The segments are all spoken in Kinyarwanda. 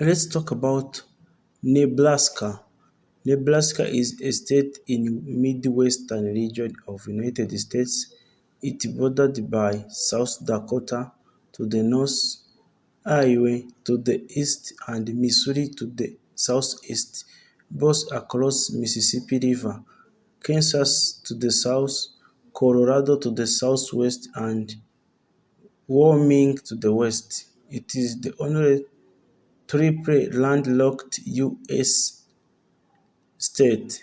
Let's talk about Nebraska. Nebraska is a state in Midwestern region of United States. It bordered by South Dakota to the north, Iowa to the east, and Missouri to the southeast, both across Mississippi River, Kansas to the south, Colorado to the southwest, and Wyoming to the west. It is the only triple landlocked U.S. state.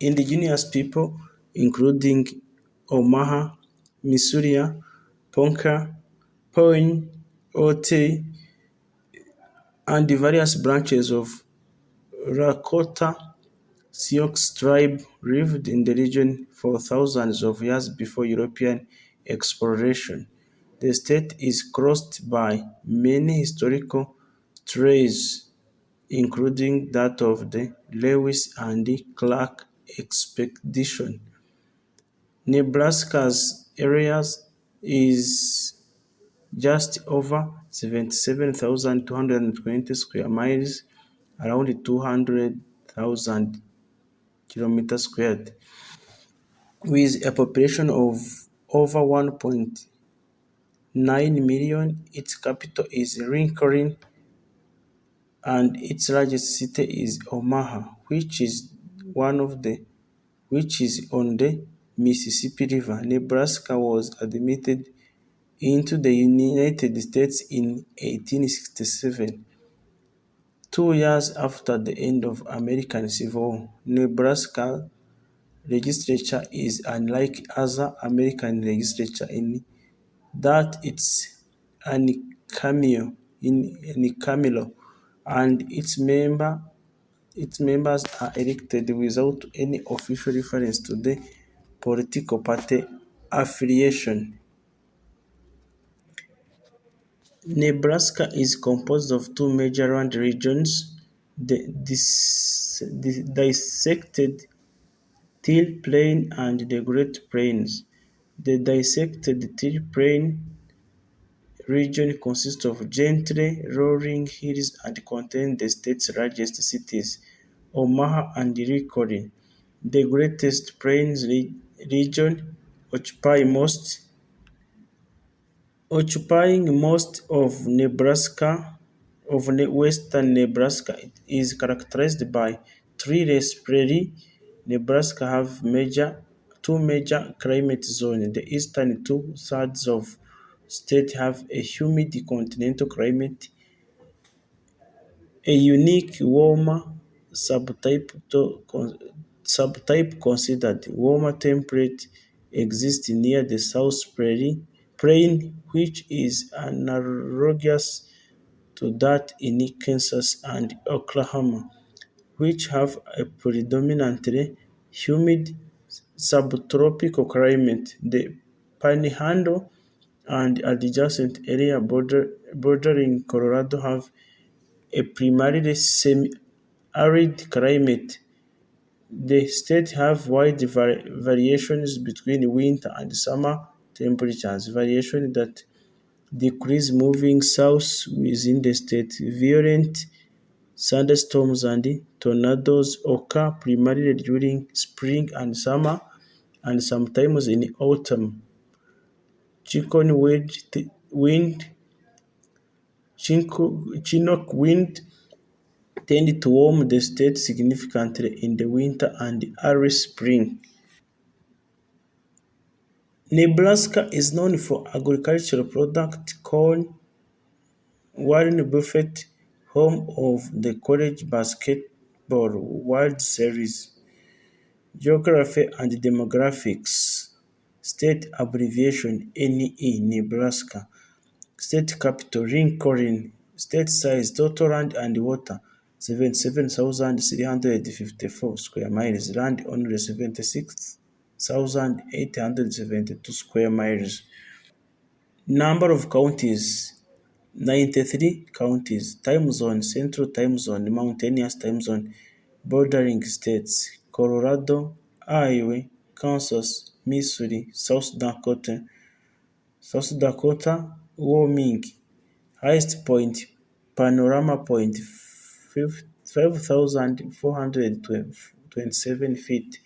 Indigenous people, including Omaha, Missouria, Ponca, Pawnee, Otoe, and the various branches of Lakota Sioux tribe lived in the region for thousands of years before European exploration. The state is crossed by many historical trails, including that of the Lewis and Clark expedition. Nebraska's area is just over 77,220 square miles, around 200,000 kilometers squared, with a population of over 1.9 million. Its capital is Lincoln, and its largest city is Omaha, which is on the Mississippi River. Nebraska was admitted into the United States in 1867, 2 years after the end of American Civil War. Nebraska Legislature is unlike other American legislature in that it's unicameral, and its members are elected without any official reference to the political party affiliation. Nebraska is composed of two major land regions: the dissected Till Plain and the Great Plains. The dissected Till Plain region consists of gently rolling hills and contains the state's largest cities, Omaha and Lincoln. The Great Plains region, occupying most of western Nebraska, is characterized by treeless prairie. Nebraska have two major climate zones. The eastern two-thirds of state have a humid continental climate, a unique warmer subtype considered warmer temperate exists near the South Plain, which is analogous to that in Kansas and Oklahoma, which have a predominantly humid subtropical climate. The Panhandle and adjacent area bordering Colorado have a primarily semi-arid climate. The state have wide variations between winter and summer temperatures, variation that decrease moving south within the state. Violent thunderstorms and tornadoes occur primarily during spring and summer, and sometimes in autumn. Wind, Chinook wind tend to warm the state significantly in the winter and early spring. Nebraska is known for agricultural products: corn, Warren Buffett, home of the college basketball World Series. Geography and demographics. State abbreviation NE, Nebraska. State capital Lincoln. State size, total land and water 77,354 square miles. Land only 76,872 square miles. Number of counties 93 counties. Time zone, Central Time Zone, Mountainous Time Zone. Bordering states: Colorado, Iowa, Kansas, Missouri, South Dakota, Wyoming. Highest point, Panorama Point, 5,427 feet.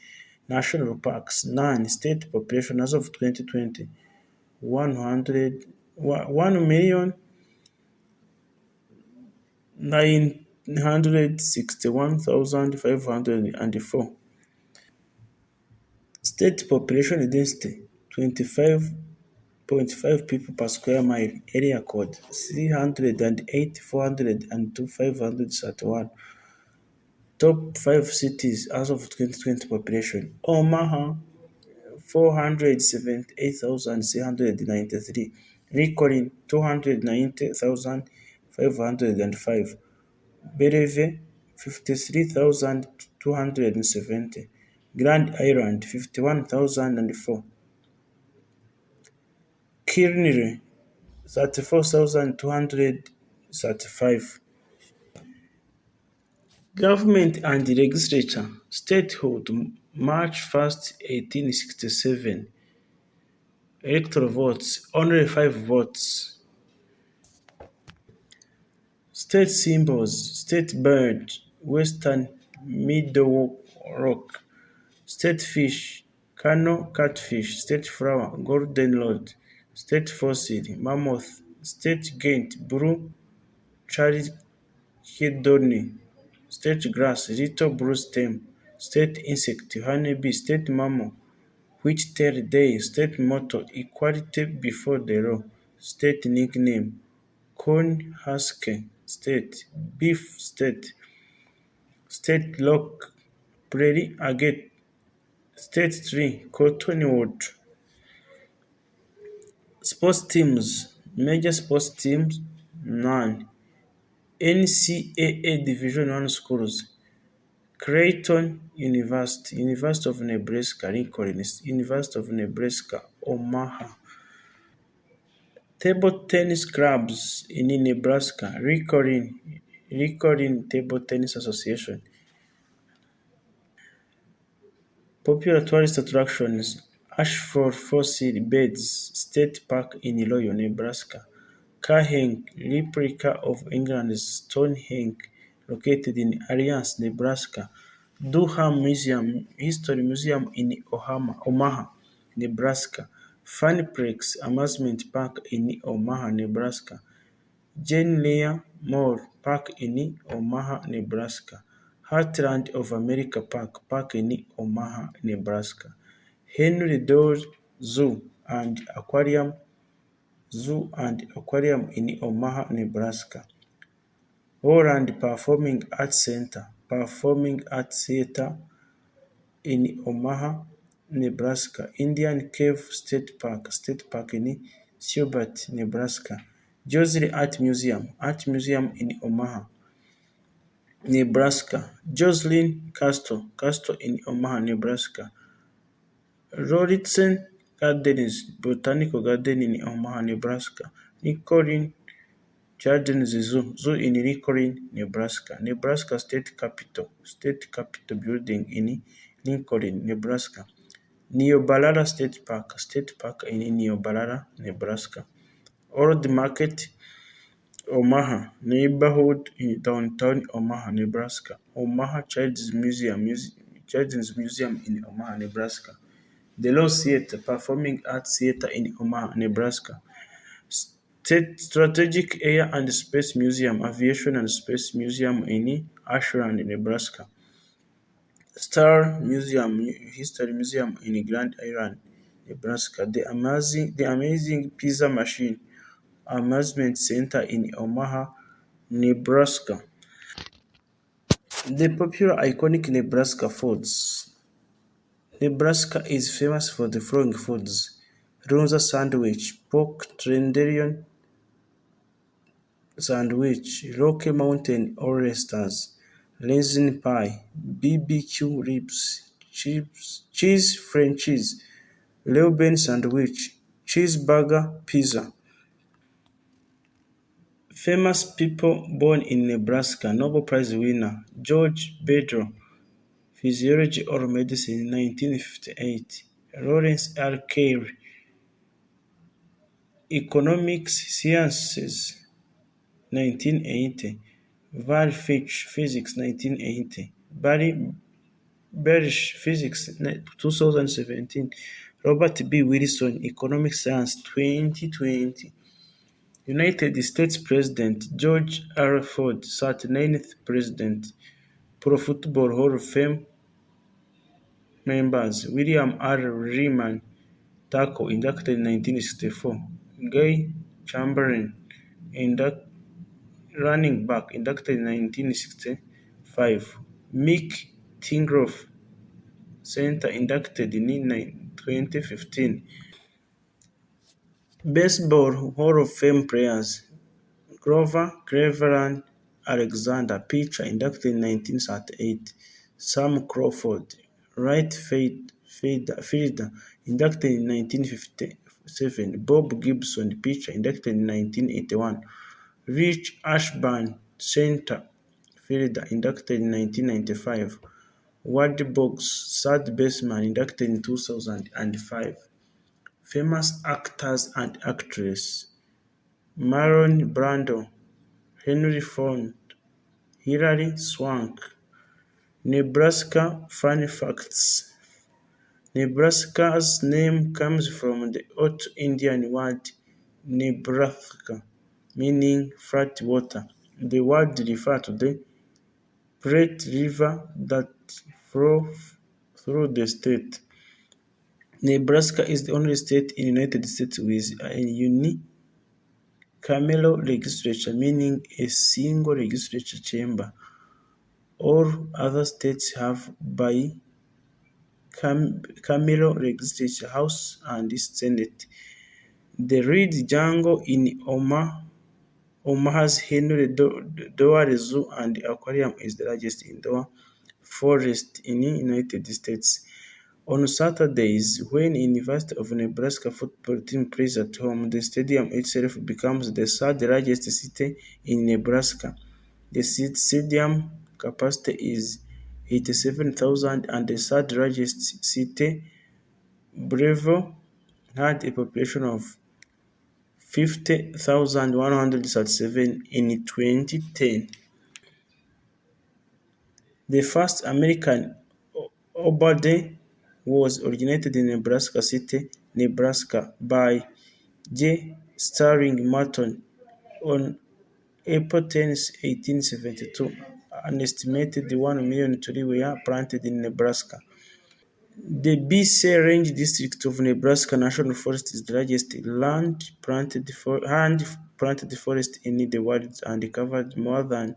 National parks, none. State population as of 2020, 1,961,504. State population density, 25.5 people per square mile. Area code, 308, 402, 531. Top 5 cities as of 2020 population. Omaha, 478,693, recording 290,505. Bellevue, 53,270. Grand Island, 51,004. Kilney, 34,235. Government and Legislature. Statehood, March 1st, 1867. Electoral votes, only 5 votes. State symbols, state bird, western meadow rock, state fish, canoe catfish, state flower, golden rod, state fossil, mammoth, state gant, blue chalcedony, state grass, little blue stem, state insect, honeybee, state mammal, which-tailed deer, state motto, equality before the law, state nickname, Cornhusker State, Beef State, State Lock, Prairie Agate, State Tree, Cottonwood. Sports teams, major sports teams, none. NCAA Division One schools, Creighton University, University of Nebraska, Lincoln, University of Nebraska, Omaha. Table tennis clubs in Nebraska, Lincoln Table Tennis Association. Popular tourist attractions: Ashford Fossil Beds State Park in Royal, Nebraska; Carhenge, replica of England's Stonehenge, located in Alliance, Nebraska; Durham Museum, History Museum in Omaha, Nebraska; Funplex Amusement Park in Omaha, Nebraska; Jane Lear Moore Park in Omaha, Nebraska; Heartland of America Park in Omaha, Nebraska; Henry Doyle Zoo and Aquarium in Omaha, Nebraska; Holland Performing Arts Center, Performing Arts Theater in Omaha, Nebraska; Indian Cave State Park in Sioux, Nebraska; Josley Art Museum in Omaha, Nebraska; Joslyn Castle in Omaha, Nebraska; Lauritsen Gardens Botanical Garden in Omaha, Nebraska; Lincoln Gardens Zoo in Lincoln, Nebraska; Nebraska State Capitol Building in Lincoln, Nebraska; Niobrara State Park in Niobrara, Nebraska; Old Market, Omaha Neighborhood in downtown Omaha, Nebraska; Omaha Children's Museum in Omaha, Nebraska; The Rose Theater, Performing Arts Theater in Omaha, Nebraska; Strategic Air and Space Museum, Aviation and Space Museum in Ashland, Nebraska; Star Museum, History Museum in Grand Island, Nebraska; The Amazing Pizza Machine Amusement Center in Omaha, Nebraska. The popular iconic Nebraska foods. Nebraska is famous for the following foods: Runza sandwich, pork tenderloin sandwich, Rocky Mountain oysters, raisin pie, BBQ ribs, cheese French cheese, Reuben sandwich, cheeseburger pizza. Famous people born in Nebraska: Nobel Prize winner George Bedro, Physiology or Medicine, 1958; Lawrence R. Carey, Economics Sciences, 1980; Val Fitch, Physics 1980. Barry Barish, Physics 2017. Robert B. Wilson, Economic Science 2020. United States President George R. Ford, 39th President. Pro Football Hall of Fame members: William R. Riemann, tackle, inducted in 1964. Guy Chamberlain, induct, running back, inducted in 1965. Mick Tingroff, center, inducted in 2015. Baseball Hall of Fame players: Grover Cleveland Alexander, pitcher, inducted in 1938. Sam Crawford, right fielder, inducted in 1957. Bob Gibson, pitcher, inducted in 1981. Rich Ashburn, center fielder, inducted in 1995. Wade Boggs, third baseman, inducted in 2005. Famous actors and actresses: Marlon Brando, Henry Ford, Hilary Swank. Nebraska Fun Facts: Nebraska's name comes from the Otoe Indian word "Nebraska", meaning flat water. The word refers to the Platte River that flows through the state. Nebraska is the only state in the United States with a unicameral legislature, meaning a single legislature chamber. All other states have bicameral legislature, House and Senate. The Red Jungle in Omaha's Henry Doyle Zoo and Aquarium is the largest indoor forest in the United States. On Saturdays, when University of Nebraska football team plays at home, the stadium itself becomes the third largest city in Nebraska. The stadium capacity is 87,000 and the third largest city, Breville, had a population of 50,137 in 2010. The first American Obade was originated in Nebraska City, Nebraska by J. Sterling Martin on April 10, 1872. An estimated 1 million trees were planted in Nebraska. The B.C. Range District of Nebraska National Forest is the largest hand-planted forest in the world and covered more than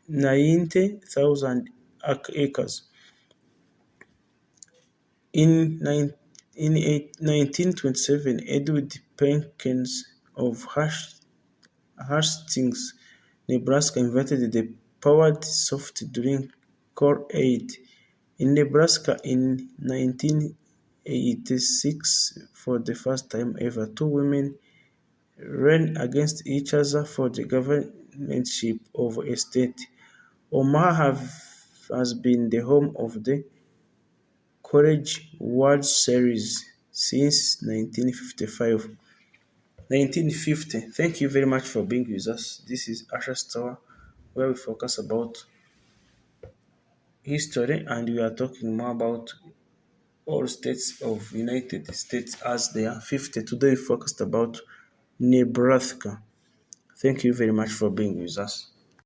90,000 acres. In 1927, Edward Perkins of Hastings, Nebraska, invented the powered soft drink Cor-Aid. In Nebraska in 1986, for the first time ever, two women ran against each other for the governorship of a state. Omaha has been the home of the College World Series since 1950. Thank you very much for being with us. This is Asha's Tower, where we focus about history and we are talking more about all states of United States as they are 50. Today we focused about Nebraska. Thank you very much for being with us.